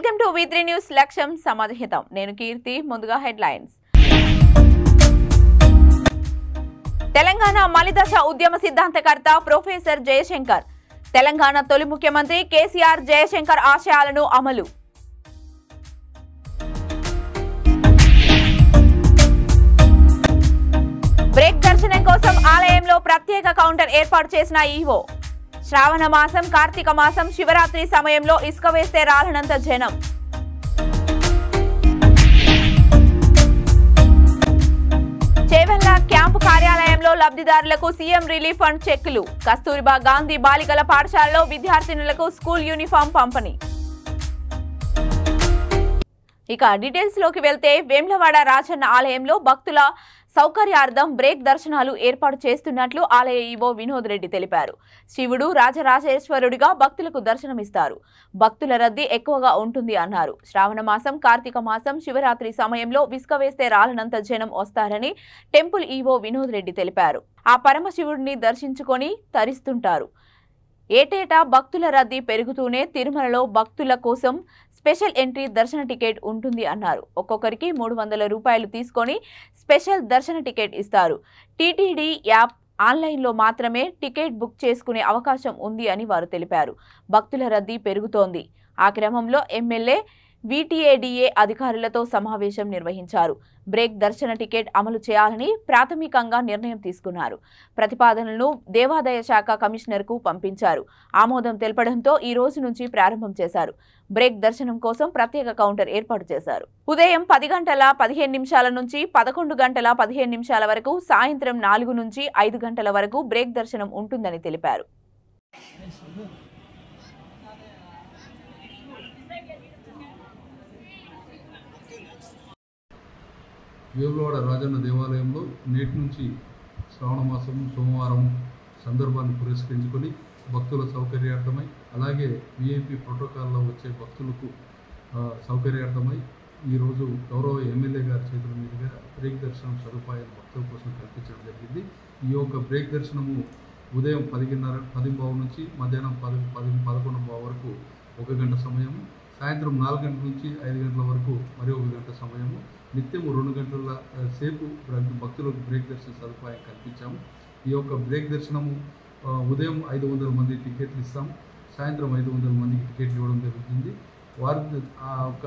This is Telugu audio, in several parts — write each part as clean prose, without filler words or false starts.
వెల్కమ్ టు V3 న్యూస్ లక్ష్యం సమాజహితం. నేను కీర్తి. ముందుగా హెడ్లైన్స్. తెలంగాణ మలిదశ ఉద్యమ సిద్ధాంతకర్త ప్రొఫెసర్ జయశంకర్. తెలంగాణ తొలి ముఖ్యమంత్రి కేసీఆర్ జయశంకర్ ఆశయాలను అమలు. బ్రేక్ దర్శనం కోసం ఆలయంలో ప్రత్యేక కౌంటర్ ఏర్పాటు చేసిన ఈవో. శ్రావణ మాసం, కార్తీక మాసం, శివరాత్రి సమయంలో ఇసుక వేస్తే రాలనంత జనం. చేవెళ్ల క్యాంపు కార్యాలయంలో లబ్ధిదారులకు సీఎం రిలీఫ్ ఫండ్ చెక్కులు. కస్తూరిబా గాంధీ బాలికల పాఠశాలలో విద్యార్థినులకు స్కూల్ యూనిఫామ్ పంపిణీ. ఇక డీటెయిల్స్ లోకి వెళ్తే వేములవాడ రాజన్న ఆలయంలో భక్తుల సౌకర్యార్థం బ్రేక్ దర్శనాలు ఏర్పాటు చేస్తున్నట్లు ఆలయ ఈవో వినోద్ రెడ్డి తెలిపారు. శివుడు రాజరాజేశ్వరుడిగా భక్తులకు దర్శనమిస్తారు. భక్తుల రద్దీ ఎక్కువగా ఉంటుంది అన్నారు. శ్రావణ మాసం, కార్తీక మాసం, శివరాత్రి సమయంలో ఇసుక వేస్తే రాలనంత జనం వస్తారని టెంపుల్ ఈవో వినోద్ రెడ్డి తెలిపారు. ఆ పరమశివుడిని దర్శించుకొని తరిస్తుంటారు. ఏటేటా భక్తుల రద్దీ పెరుగుతూనే తిరుమలలో భక్తుల కోసం స్పెషల్ ఎంట్రీ దర్శన టికెట్ ఉంటుంది అన్నారు. ఒక్కొక్కరికి 300 రూపాయలు తీసుకొని స్పెషల్ దర్శన టికెట్ ఇస్తారు. టీటీడీ యాప్ ఆన్లైన్లో మాత్రమే టికెట్ బుక్ చేసుకునే అవకాశం ఉంది అని వారు తెలిపారు. భక్తుల రద్దీ పెరుగుతోంది. ఆ క్రమంలో ఎమ్మెల్యే VTADA అధికారులతో సమావేశం నిర్వహించారు. బ్రేక్ దర్శన టికెట్ అమలు చేయాలని ప్రాథమికంగా నిర్ణయం తీసుకున్నారు. ప్రతిపాదనలను దేవాదాయ శాఖ కమిషనర్కు పంపించారు. ఆమోదం తెలపడంతో ఈ రోజు నుంచి ప్రారంభం చేశారు. బ్రేక్ దర్శనం కోసం ప్రత్యేక కౌంటర్ ఏర్పాటు చేశారు. ఉదయం 10 గంటల 15 నిమిషాల నుంచి 11 గంటల 15 నిమిషాల వరకు, సాయంత్రం 4 నుంచి 5 గంటల వరకు బ్రేక్ దర్శనం ఉంటుందని తెలిపారు. వేములవాడ రాజన్న దేవాలయంలో నేటి నుంచి శ్రావణ మాసం సోమవారం సందర్భాన్ని పురస్కరించుకొని భక్తుల సౌకర్యార్థమై, అలాగే VIP ప్రోటోకాల్లో వచ్చే భక్తులకు సౌకర్యార్థమై ఈరోజు గౌరవ ఎమ్మెల్యే గారి చేతుల మీదుగా బ్రేక్ దర్శనం సదుపాయాలు భక్తుల కోసం కల్పించడం జరిగింది. ఈ యొక్క బ్రేక్ దర్శనము ఉదయం 10:15 నుంచి మధ్యాహ్నం 11 వరకు 1 గంట సమయము, సాయంత్రం 4 గంటల నుంచి 5 గంటల వరకు మరి 1 గంట సమయము, నిత్యము 2 గంటల సేపు భక్తులకు బ్రేక్ దర్శన సదుపాయం కల్పించాము. ఈ యొక్క బ్రేక్ దర్శనము ఉదయం 500 మంది టికెట్లు ఇస్తాము, సాయంత్రం 500 మందికి టికెట్లు ఇవ్వడం జరుగుతుంది. వారి ఆ యొక్క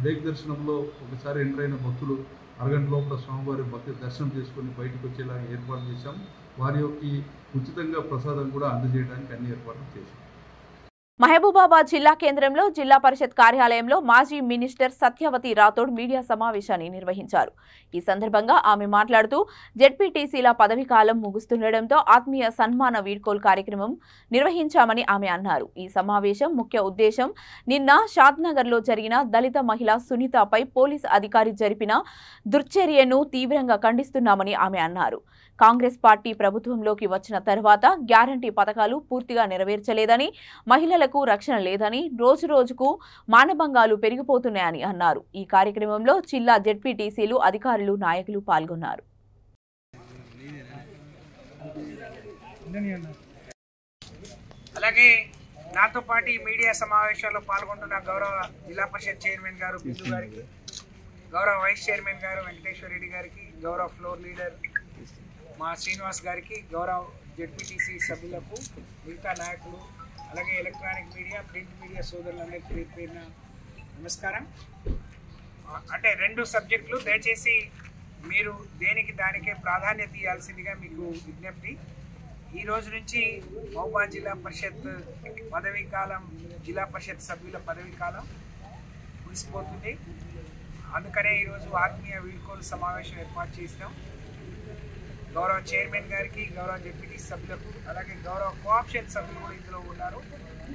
బ్రేక్ దర్శనంలో ఒకసారి ఎంటర్ అయిన భక్తులు అరగంట లోపల స్వామివారి భక్తి దర్శనం చేసుకొని బయటకు వచ్చేలాగా ఏర్పాటు చేశాము. వారి యొక్క ఉచితంగా ప్రసాదం కూడా అందజేయడానికి అన్ని ఏర్పాట్లు చేశాము. మహబూబాబాద్ జిల్లా కేంద్రంలో జిల్లా పరిషత్ కార్యాలయంలో మాజీ మినిస్టర్ సత్యవతి రాథోడ్ మీడియా సమావేశాన్ని నిర్వహించారు. ఈ సందర్భంగా ఆమె మాట్లాడుతూ జెడ్పీటీసీల పదవీ కాలం ముగుస్తుండటంతో ఆత్మీయ సన్మాన వీడ్కోలు కార్యక్రమం నిర్వహించామని ఆమె అన్నారు. ఈ సమావేశం ముఖ్య ఉద్దేశం నిన్న షాద్నగర్లో జరిగిన దళిత మహిళ సునీతపై పోలీసు అధికారి జరిపిన దుర్చర్యను తీవ్రంగా ఖండిస్తున్నామని ఆమె అన్నారు. కాంగ్రెస్ పార్టీ ప్రభుత్వంలోకి వచ్చిన తర్వాత గ్యారంటీ పథకాలు పూర్తిగా నెరవేర్చలేదని, మహిళలకు రక్షణ లేదని, రోజురోజుకు మానభంగాలు పెరిగిపోతున్నాయని అన్నారు. ఈ కార్యక్రమంలో జిల్లా జెడ్పీటీసీలు, అధికారులు, నాయకులు పాల్గొన్నారు. అలాగే నాతో పాటు మీడియా సమావేశాల్లో పాల్గొంటున్న గౌరవ జిల్లా పరిషత్ చైర్మన్ గారు బిందు గారికి, గౌరవ వైస్ చైర్మన్ గారు వెంకటేశ్వర రెడ్డి గారికి, గౌరవ ఫ్లోర్ లీడర్ మా శ్రీనివాస్ గారికి, గౌరవ జెడ్పీటీసీ సభ్యులకు, మిగతా నాయకులు, అలాగే ఎలక్ట్రానిక్ మీడియా, ప్రింట్ మీడియా సోదరులందరికీ పేరున నమస్కారం. అంటే 2 సబ్జెక్టులు, దయచేసి మీరు దేనికి దానికే ప్రాధాన్యత ఇవ్వాల్సిందిగా మీకు విజ్ఞప్తి. ఈ రోజు నుంచి మహబూబాబాద్ జిల్లా పరిషత్ పదవీ కాలం, జిల్లా పరిషత్ సభ్యుల పదవీ కాలం ముగిసిపోతుంది. అందుకనే ఈరోజు ఆత్మీయ వీడ్కోలు సమావేశం ఏర్పాటు చేసినాం. గౌరవ చైర్మన్ గారికి, గౌరవ డిప్యూటీ సభ్యులకు, అలాగే గౌరవ కోఆప్షన్ సభ్యులు కూడా ఇందులో ఉన్నారు.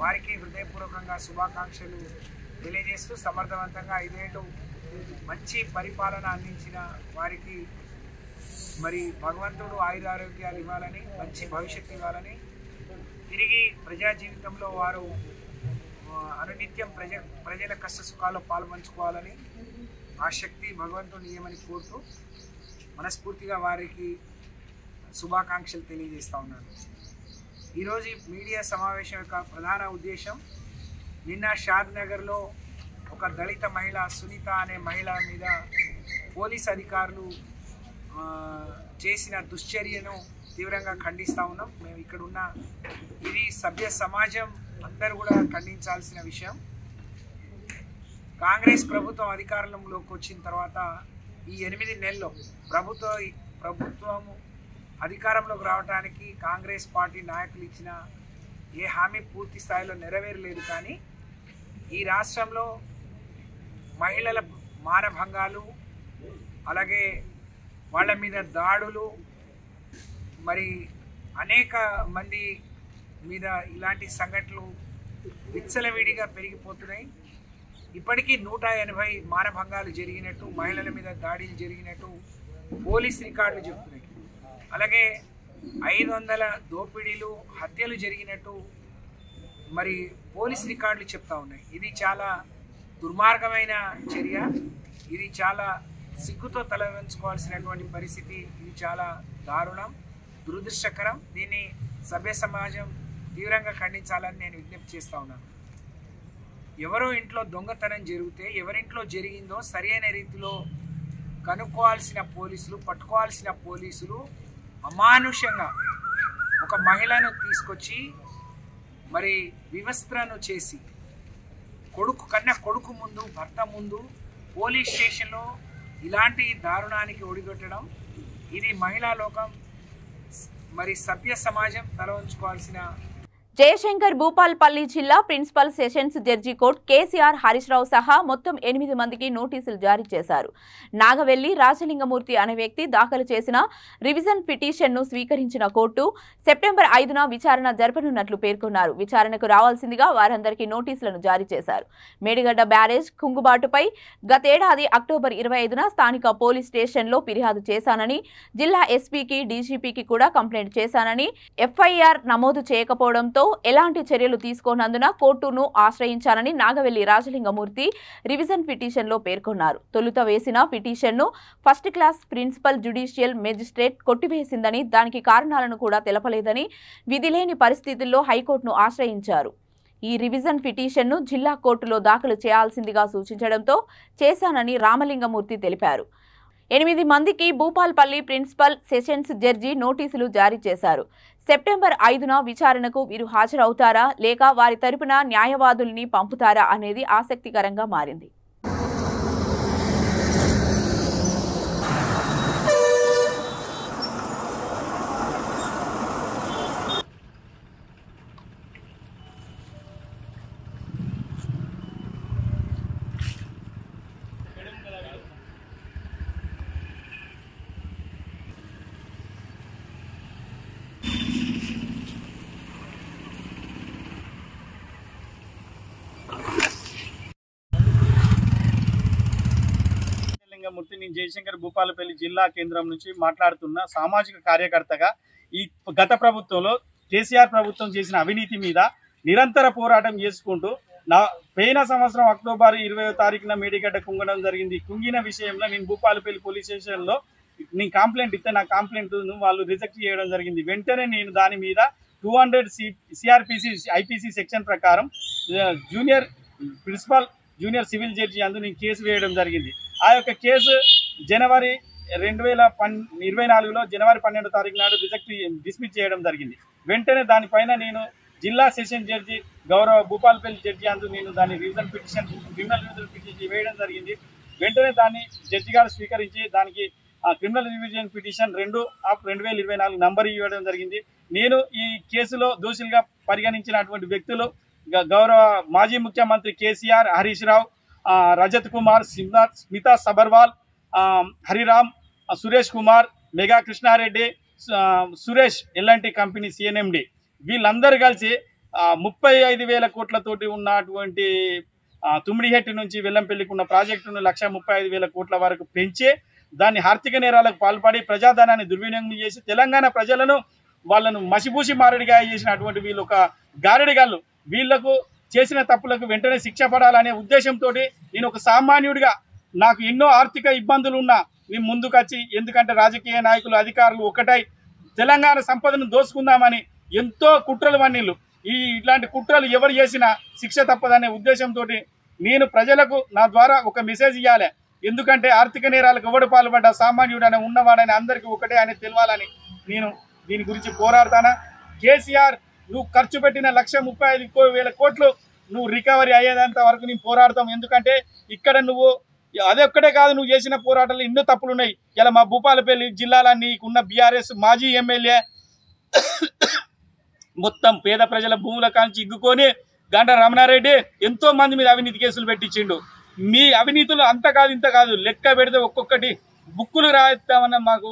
వారికి హృదయపూర్వకంగా శుభాకాంక్షలు తెలియజేస్తూ, సమర్థవంతంగా 5 ఏళ్ళు మంచి పరిపాలన అందించిన వారికి మరి భగవంతుడు ఆయురారోగ్యాలు ఇవ్వాలని, మంచి భవిష్యత్తు ఇవ్వాలని, తిరిగి ప్రజా జీవితంలో వారు అనునిత్యం ప్రజల కష్ట సుఖాల్లో పాల్పంచుకోవాలని ఆ శక్తి భగవంతుని ఇవ్వమని కోరుతూ మనస్ఫూర్తిగా వారికి శుభాకాంక్షలు తెలియజేస్తా ఉన్నాను. ఈరోజు మీడియా సమావేశం యొక్క ప్రధాన ఉద్దేశం, నిన్న షాద్ నగర్లో ఒక దళిత మహిళ సునీత అనే మహిళ మీద పోలీస్ అధికారులు చేసిన దుశ్చర్యను తీవ్రంగా ఖండిస్తూ ఉన్నాం. మేము ఇక్కడ ఉన్న ఇది సభ్య సమాజం అందరూ కూడా ఖండించాల్సిన విషయం. కాంగ్రెస్ ప్రభుత్వం అధికారంలోకి వచ్చిన తర్వాత ఈ 8 నెలల్లో ప్రభుత్వం అధికారంలోకి రావడానికి కాంగ్రెస్ పార్టీ నాయకులు ఇచ్చిన ఏ హామీ పూర్తి స్థాయిలో నెరవేరలేదు. కానీ ఈ రాష్ట్రంలో మహిళల మానభంగాలు, అలాగే వాళ్ళ మీద దాడులు, మరి అనేక మంది మీద ఇలాంటి సంఘటనలు విచ్చలవిడిగా పెరిగిపోతున్నాయి. ఇప్పటికీ 180 మానభంగాలు జరిగినట్టు, మహిళల మీద దాడులు జరిగినట్టు పోలీస్ రికార్డులు చెప్తున్నాయి. అలాగే 500 దోపిడీలు, హత్యలు జరిగినట్టు మరి పోలీస్ రికార్డులు చెప్తా ఉన్నాయి. ఇది చాలా దుర్మార్గమైన చర్య. ఇది చాలా సిగ్గుతో తలవంచుకోవాల్సినటువంటి పరిస్థితి. ఇది చాలా దారుణం, దురదృష్టకరం. దీన్ని సభ్య సమాజం తీవ్రంగా ఖండించాలని నేను విజ్ఞప్తి చేస్తూ ఉన్నాను. ఎవరో ఇంట్లో దొంగతనం జరిగితే ఎవరింట్లో జరిగిందో సరైన రీతిలో కనుక్కోవాల్సిన పోలీసులు, పట్టుకోవాల్సిన పోలీసులు అమానుషంగా ఒక మహిళను తీసుకొచ్చి మరి వివస్త్రను చేసి కొడుకు ముందు, భర్త ముందు పోలీస్ స్టేషన్లో ఇలాంటి దారుణానికి ఒడిగొట్టడం, ఇది మహిళా లోకం మరి సభ్య సమాజం తల ఉంచుకోవాల్సిన. జయశంకర్ భూపాల్పల్లి జిల్లా principal sessions judge court KCR Harish Rao సహా మొత్తం 8 మందికి నోటీసులు జారీ చేశారు. నాగవెల్లి రాజలింగమూర్తి అనే వ్యక్తి దాఖలు చేసిన రివిజన్ పిటిషన్ను స్వీకరించిన కోర్టు సెప్టెంబర్ 5న విచారణ జరపనున్నట్లు పేర్కొన్నారు. విచారణకు రావాల్సిందిగా వారందరికీ నోటీసులను జారీ చేశారు. మేడిగడ్డ బ్యారేజ్ కుంగుబాటుపై గతేడాది అక్టోబర్ 25న స్థానిక పోలీస్ స్టేషన్లో ఫిర్యాదు చేశానని, జిల్లా ఎస్పీకి, డీజీపీకి కూడా కంప్లైంట్ చేశానని, ఎఫ్ఐఆర్ నమోదు చేయకపోవడంతో ఎలాంటి చర్యలు తీసుకోనందున కోర్టును ఆశ్రయించానని నాగవెల్లి రాజలింగమూర్తి రివిజన్ పిటిషన్లో పేర్కొన్నారు. తొలుత వేసిన పిటిషన్ను first class principal judicial magistrate కొట్టివేసిందని, దానికి కారణాలను కూడా తెలపలేదని, విధిలేని పరిస్థితుల్లో హైకోర్టును ఆశ్రయించారు. ఈ రివిజన్ పిటిషన్ను జిల్లా కోర్టులో దాఖలు చేయాల్సిందిగా సూచించడంతో చేశానని రామలింగమూర్తి తెలిపారు. 8 మందికి భూపాల్పల్లి ప్రిన్సిపల్ సెషన్స్ జడ్జి నోటీసులు జారీ చేశారు. సెప్టెంబర్ 5న విచారణకు వీరు హాజరవుతారా లేక వారి తరపున న్యాయవాదుల్ని పంపుతారా అనేది ఆసక్తికరంగా మారింది. మూర్తి, నేను జయశంకర్ భూపాలపల్లి జిల్లా కేంద్రం నుంచి మాట్లాడుతున్న సామాజిక కార్యకర్తగా ఈ గత ప్రభుత్వంలో కేసీఆర్ ప్రభుత్వం చేసిన అవినీతి మీద నిరంతర పోరాటం చేసుకుంటూ పోయిన సంవత్సరం అక్టోబర్ 20వ తారీఖున మేడిగడ్డ కుంగడం జరిగింది. కుంగిన విషయంలో నేను భూపాలపల్లి పోలీస్ స్టేషన్లో నేను కంప్లైంట్ ఇస్తే నా కంప్లైంట్ను వాళ్ళు రిజెక్ట్ చేయడం జరిగింది. వెంటనే నేను దాని మీద 200 సిఆర్పిసి ఐపీసీ సెక్షన్ ప్రకారం జూనియర్ సివిల్ జడ్జి అందు నేను కేసు వేయడం జరిగింది. ఆ యొక్క కేసు జనవరి 2024లో జనవరి 12వ తారీఖు నాడు డిస్మిస్ చేయడం జరిగింది. వెంటనే దానిపైన నేను జిల్లా సెషన్ జడ్జి గౌరవ భూపాల్పల్లి జడ్జి అందు నేను దాని క్రిమినల్ రివిజన్ పిటిషన్ వేయడం జరిగింది. వెంటనే దాన్ని జడ్జి గారు స్వీకరించి దానికి క్రిమినల్ రివిజన్ పిటిషన్ 2/2024 నంబర్ ఇవ్వడం జరిగింది. నేను ఈ కేసులో దోషులుగా పరిగణించినటువంటి వ్యక్తులు గౌరవ మాజీ ముఖ్యమంత్రి కేసీఆర్, హరీష్ రావు, రజత్ కుమార్, స్మితా సబర్వాల్, హరిరామ్, సురేష్ కుమార్, మెగా కృష్ణారెడ్డి, సురేష్ ఎల్ఎన్టీ కంపెనీ సిఎన్ఎండి, వీళ్ళందరూ కలిసి 35,000 కోట్లతోటి ఉన్నటువంటి తుమ్మిడిహెట్టి నుంచి వెల్లంపల్లికి ఉన్న ప్రాజెక్టును 1,35,000 కోట్ల వరకు పెంచి దాన్ని ఆర్థిక నేరాలకు పాల్పడి ప్రజాధనాన్ని దుర్వినియోగం చేసి తెలంగాణ ప్రజలను వాళ్ళను మసిపూసి మారడిగా చేసినటువంటి వీళ్ళు ఒక గారడిగాళ్ళు. వీళ్లకు చేసిన తప్పులకు వెంటనే శిక్ష పడాలనే ఉద్దేశంతో నేను ఒక సామాన్యుడిగా నాకు ఎన్నో ఆర్థిక ఇబ్బందులు ఉన్నా మేము ముందుకొచ్చి, ఎందుకంటే రాజకీయ నాయకులు అధికారులు ఒకటై తెలంగాణ సంపదను దోసుకుందామని ఎంతో కుట్రలు వన్నీళ్ళు. ఇట్లాంటి కుట్రలు ఎవరు చేసినా శిక్ష తప్పదనే ఉద్దేశంతో నేను ప్రజలకు నా ద్వారా ఒక మెసేజ్ ఇవ్వాలి. ఎందుకంటే ఆర్థిక నేరాలకు ఎవడు పాల్పడ్డా సామాన్యుడని ఉన్నవాడని అందరికీ ఒకటే అని తెలవాలని నేను దీని గురించి పోరాడతానా. కేసీఆర్ నువ్వు ఖర్చు పెట్టిన 1,35,000 కోట్లు నువ్వు రికవరీ అయ్యేంత వరకు నేను పోరాడతాం. ఎందుకంటే ఇక్కడ నువ్వు అదొక్కటే కాదు, నువ్వు చేసిన పోరాటాలు ఎన్నో తప్పులు ఉన్నాయి. ఇలా మా భూపాలపల్లి జిల్లాలో నీకున్న బీఆర్ఎస్ మాజీ ఎమ్మెల్యే మొత్తం పేద ప్రజల భూముల కాంచి ఇగ్గుకొని గంట రమణారెడ్డి ఎంతో మంది మీద అవినీతి కేసులు పెట్టించిండు. మీ అవినీతులు అంత కాదు ఇంత కాదు, లెక్క పెడితే ఒక్కొక్కటి బుక్కులు రాయిస్తామన్న మాకు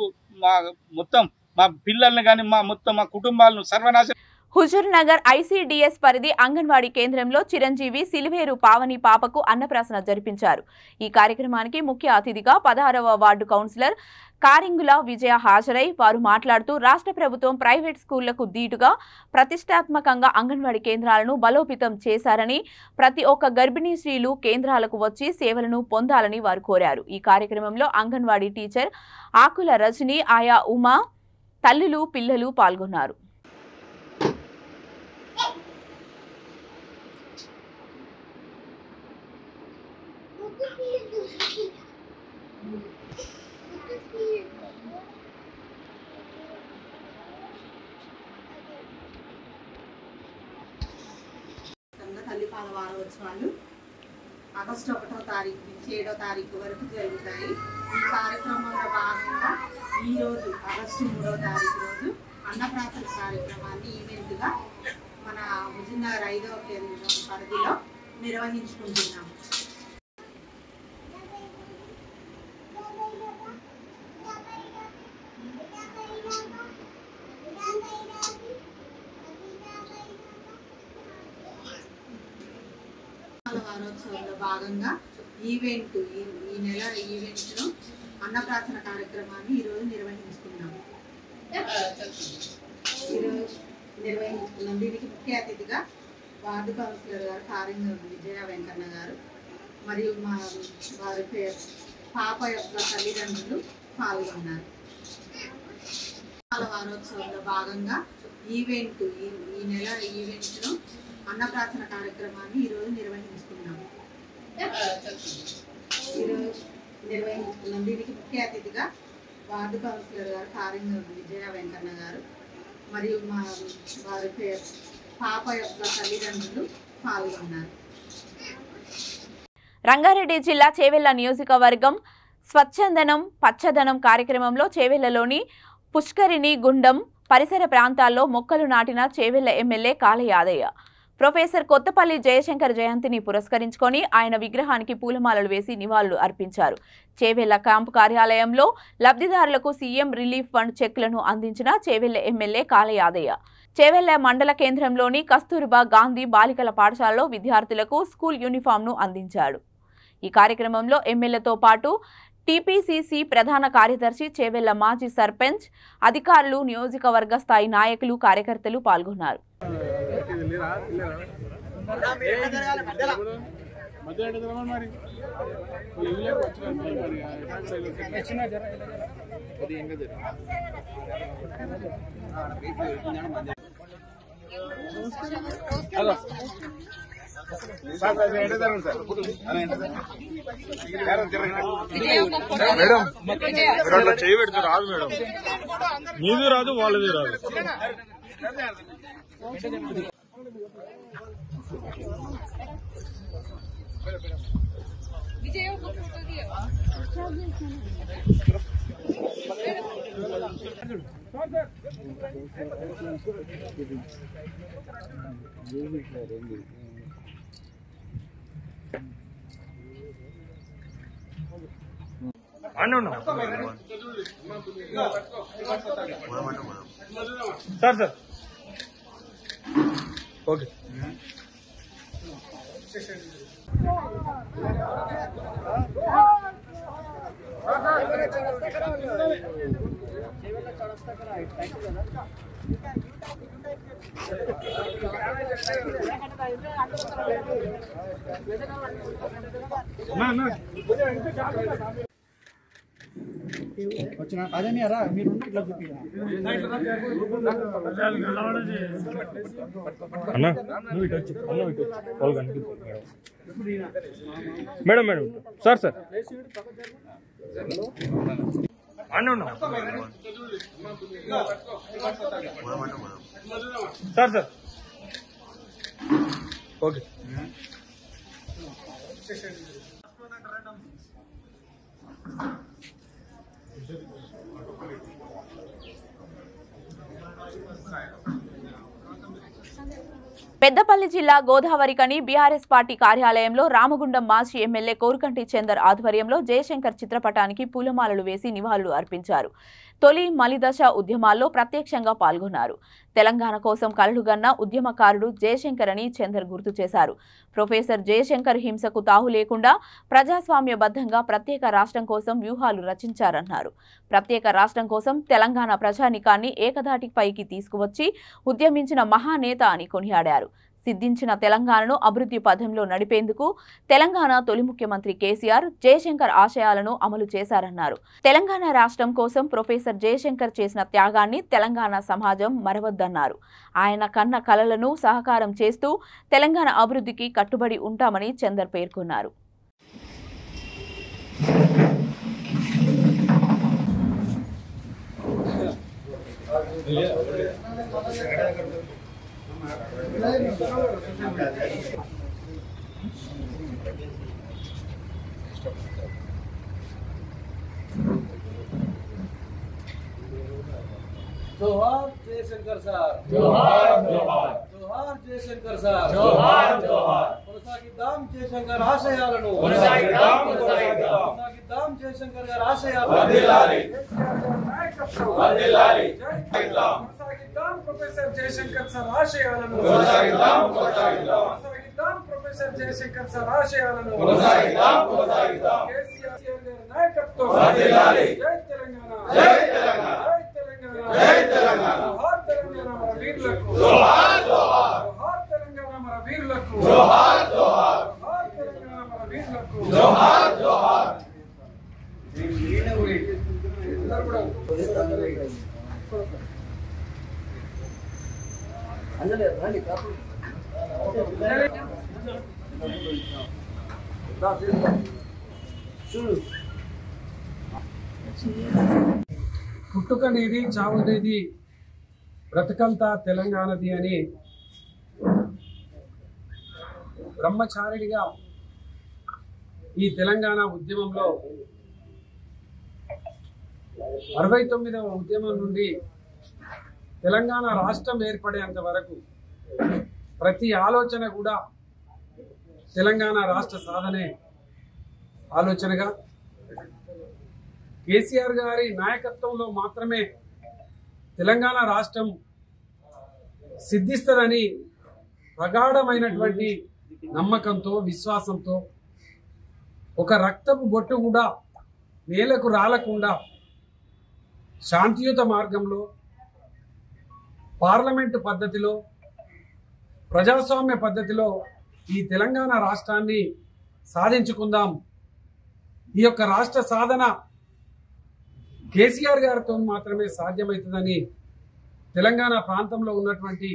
మొత్తం మా పిల్లల్ని కానీ మా కుటుంబాలను సర్వనాశనం. హుజూర్ నగర్ ఐసీడీఎస్ పరిధి అంగన్వాడీ కేంద్రంలో చిరంజీవి సిలివేరు పావని పాపకు అన్నప్రాసన జరిపించారు. ఈ కార్యక్రమానికి ముఖ్య అతిథిగా 16వ వార్డు కౌన్సిలర్ కారింగుల విజయ హాజరై వారు మాట్లాడుతూ రాష్ట్ర ప్రభుత్వం ప్రైవేట్ స్కూళ్లకు దీటుగా ప్రతిష్టాత్మకంగా అంగన్వాడీ కేంద్రాలను బలోపేతం చేశారని, ప్రతి ఒక్క గర్భిణీ స్త్రీలు కేంద్రాలకు వచ్చి సేవలను పొందాలని వారు కోరారు. ఈ కార్యక్రమంలో అంగన్వాడీ టీచర్ ఆకుల రజని, ఆయా ఉమా, తల్లులు, పిల్లలు పాల్గొన్నారు. తల్లిపాల వారోత్సవాలు ఆగస్టు 1వ తారీఖు నుంచి 7వ తారీఖు వరకు జరుగుతాయి. ఈ కార్యక్రమంలో భాగంగా ఈరోజు ఆగస్టు 3వ తారీఖు రోజు అన్నప్రాసన కార్యక్రమాన్ని ఈవెంట్గా మన హుజూర్ నగర్ 5వ కేంద్రం పరిధిలో నిర్వహించుకుంటున్నాము. వారోత్సవంలో భాగంగా ఈ నెల ఈవెంట్ను అన్నప్రాసన కార్యక్రమాన్ని ఈరోజు నిర్వహించుకున్నాము. దీనికి ముఖ్య అతిథిగా వార్డు కౌన్సిలర్ గారు కారింగుల విజయ వెంకన్న గారు మరియు వారి పాప యొక్క తల్లిదండ్రులు పాల్గొన్నారు. వారోత్సవంలో భాగంగా ఈ నెల ఈవెంట్ను అన్నప్రాసన కార్యక్రమాన్ని ఈరోజు నిర్వహించుకున్నాము. దీనికి ముఖ్య అతిథిగా వార్డు కౌన్సిలర్ గారు కారింగుల విజయ వెంకన్న గారు మరియు వారి పాప యొక్క తల్లిదండ్రులు పాల్గొన్నారు. రంగారెడ్డి జిల్లా చేవెళ్ల నియోజకవర్గం స్వచ్ఛందనం పచ్చదనం కార్యక్రమంలో చేవెళ్లలోని పుష్కరిణి గుండం పరిసర ప్రాంతాల్లో మొక్కలు నాటిన చేవెళ్ల ఎమ్మెల్యే కాళ యాదయ్య. ప్రొఫెసర్ కొత్తపల్లి జయశంకర్ జయంతిని పురస్కరించుకొని ఆయన విగ్రహానికి పూలమాలలు వేసి నివాళులు అర్పించారు. చేవెళ్ల క్యాంపు కార్యాలయంలో లబ్ధిదారులకు సీఎం రిలీఫ్ ఫండ్ చెక్లను అందించిన చేవెళ్ల ఎమ్మెల్యే కాళ యాదయ్య. చేవెళ్ల మండల కేంద్రంలోని కస్తూర్బా గాంధీ బాలికల పాఠశాలలో విద్యార్థులకు స్కూల్ యూనిఫామ్ను అందించాడు. ఈ కార్యక్రమంలో ఎమ్మెల్యేతో పాటు టీపీసీసీ ప్రధాన కార్యదర్శి, చేవెళ్ల మాజీ సర్పంచ్, అధికారులు, నియోజకవర్గ స్థాయి నాయకులు, కార్యకర్తలు పాల్గొన్నారు. మేడం అట్లా చేయి పెడితే రాదు మేడం, నీది రాదు వాళ్ళది రాదు. Sir sir okay. నా వచ్చిన అదేనియరా మీరు ఇట్లా చూపి అన్న నువ్వు ఇటు వచ్చి అన్న ఇటు వచ్చి వాళ్ళు కనిపిస్తుంది మేడం మేడం సార్ సార్ అన్న ఉన్నా సార్ సార్ ఓకే పెద్దపల్లి జిల్లా గోదావరికని బీఆర్ఎస్ పార్టీ కార్యాలయంలో రామగుండం మాజీ ఎమ్మెల్యే కోరుకంటి చందర్ ఆధ్వర్యంలో జయశంకర్ చిత్రపటానికి పూలమాలలు వేసి నివాళులు అర్పించారు. తొలి మలిదశ ఉద్యమాల్లో ప్రత్యక్షంగా పాల్గొన్నారు. తెలంగాణ కోసం కలలుగన్న ఉద్యమకారుడు జయశంకర్ అని చందర్ గుర్తు చేశారు. ప్రొఫెసర్ జయశంకర్ హింసకు తావు లేకుండా ప్రజాస్వామ్యబద్ధంగా ప్రత్యేక రాష్ట్రం కోసం వ్యూహాలు రచించారన్నారు. ప్రత్యేక రాష్ట్రం కోసం తెలంగాణ ప్రజానికాన్ని ఏకధాటిపైకి తీసుకువచ్చి ఉద్యమించిన మహానేత అని కొనియాడారు. సిద్ధించిన తెలంగాణను అభివృద్ధి పథంలో నడిపేందుకు తెలంగాణ తొలి ముఖ్యమంత్రి కేసీఆర్ జయశంకర్ ఆశయాలను అమలు చేశారన్నారు. తెలంగాణ రాష్ట్రం కోసం ప్రొఫెసర్ జయశంకర్ చేసిన త్యాగాన్ని తెలంగాణ సమాజం మరవద్దన్నారు. ఆయన కన్న కలలను సహకారం చేస్తూ తెలంగాణ అభివృద్ధికి కట్టుబడి ఉంటామని చందర్ పేర్కొన్నారు. जोहार जयशंकर साहब जोहार जोहार जोहार जयशंकर साहब जोहार जोहार కొనసాగిద్దాం జయశంకర్ ఆశయాలను కొనసాగిద్దాం జయశంకర్ గారి ఆశయాలను వర్ధిల్లాలి వర్ధిల్లాలి కొనసాగిద్దాం ప్రొఫెసర్ జయశంకర్ సార్ ఆశయాలను కొనసాగిద్దాం ప్రొఫెసర్ జయశంకర్ సార్ ఆశయాలను కొనసాగిద్దాం కేసీఆర్ గారి నాయకత్వం వర్ధిల్లాలి జై తెలంగాణ జై తెలంగాణ జై తెలంగాణ జోహార్ తెలంగాణ మన వీరులకు జోహార్ జోహార్ జోహార్ తెలంగాణ మన వీరులకు జోహార్ జోహార్ జోహార్ తెలంగాణ మన వీరులకు జోహార్ జోహార్ అందలే రండి కాపు పుట్టుకనేది చావునేది బ్రతకంతా తెలంగాణది అని బ్రహ్మచారిడిగా ఈ తెలంగాణ ఉద్యమంలో 69వ ఉద్యమం నుండి తెలంగాణ రాష్ట్రం ఏర్పడేంత వరకు ప్రతి ఆలోచన కూడా తెలంగాణ రాష్ట్ర సాధనే ఆలోచనగా కేసీఆర్ గారి నాయకత్వంలో మాత్రమే తెలంగాణ రాష్ట్రం సిద్ధిస్తుందని ప్రగాఢమైనటువంటి నమ్మకంతో విశ్వాసంతో ఒక రక్తపు బొట్టు కూడా నేలకు రాలకుండా శాంతియుత మార్గంలో పార్లమెంటు పద్ధతిలో ప్రజాస్వామ్య పద్ధతిలో ఈ తెలంగాణ రాష్ట్రాన్ని సాధించుకుందాం. ఈ యొక్క రాష్ట్ర సాధన కేసీఆర్ గారితో మాత్రమే సాధ్యమవుతుందని తెలంగాణ ప్రాంతంలో ఉన్నటువంటి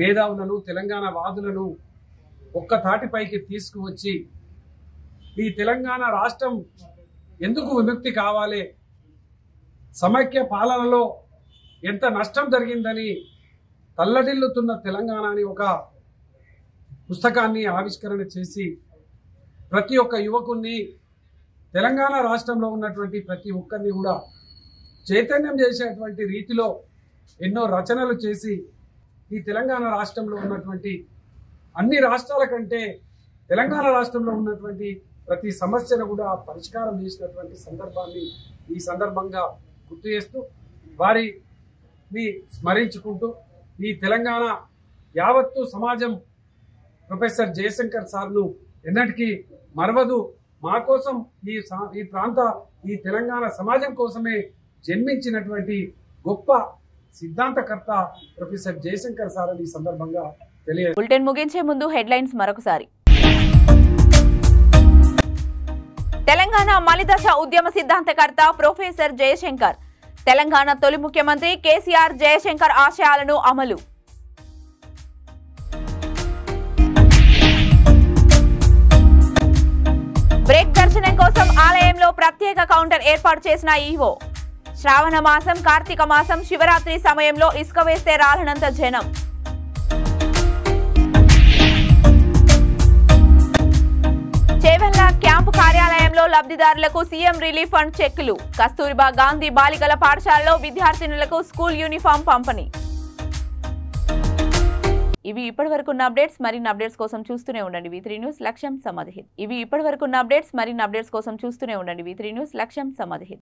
మేధావులను తెలంగాణ వాదులను ఒక్క తాటిపైకి తీసుకువచ్చి ఈ తెలంగాణ రాష్ట్రం ఎందుకు విముక్తి కావాలి, సమైక్య పాలనలో ఎంత నష్టం జరిగిందని తల్లడిల్లుతున్న తెలంగాణ అని ఒక పుస్తకాన్ని ఆవిష్కరణ చేసి ప్రతి ఒక్క యువకుని తెలంగాణ రాష్ట్రంలో ఉన్నటువంటి ప్రతి ఒక్కరిని కూడా చైతన్యం చేసేటువంటి రీతిలో ఎన్నో రచనలు చేసి ఈ తెలంగాణ రాష్ట్రంలో ఉన్నటువంటి అన్ని రాష్ట్రాల కంటే తెలంగాణ రాష్ట్రంలో ఉన్నటువంటి ప్రతి సమస్యను కూడా పరిష్కారం చేసినటువంటి సందర్భాన్ని ఈ సందర్భంగా గుర్తు చేస్తూ వారిని స్మరించుకుంటూ ఈ తెలంగాణ యావత్తు సమాజం ప్రొఫెసర్ జయశంకర్ సార్ను ఎన్నటికీ మరవదు. మా కోసం ఈ ప్రాంత ఈ తెలంగాణ సమాజం కోసమే జన్మించినటువంటి గొప్ప సిద్ధాంతకర్త ప్రొఫెసర్ జయశంకర్ సార్ అని ఈ సందర్భంగా తెలియదు. బులెటిన్ ముగించే ముందు హెడ్లైన్స్ మరొకసారి. తెలంగాణ మలిదశ ఉద్యమ సిద్ధాంతకర్త ప్రొఫెసర్ జయశంకర్. తెలంగాణ తొలి ముఖ్యమంత్రి కేసీఆర్ జయశంకర్ ఆశయాలను అమలు. బ్రేక్ దర్శనం కోసం ఆలయంలో ప్రత్యేక కౌంటర్ ఏర్పాటు చేసిన ఈవో. శ్రావణ మాసం, కార్తీక మాసం, శివరాత్రి సమయంలో ఇసుక వేస్తే రాలనంత జనం. చేవెళ్ల క్యాంపు కార్యాలయంలో లబ్ధిదారులకు సీఎం రిలీఫ్ ఫండ్ చెక్కులు. కస్తూరిబా గాంధీ బాలికల పాఠశాలలో విద్యార్థినులకు స్కూల్ యూనిఫామ్ పంపిణీ. ఇవి ఇప్పటివరకున్న అప్డేట్స్. మరిన్ని అప్డేట్స్ కోసం చూస్తూనే ఉండండి V3 న్యూస్. లక్ష్యం సమాధి.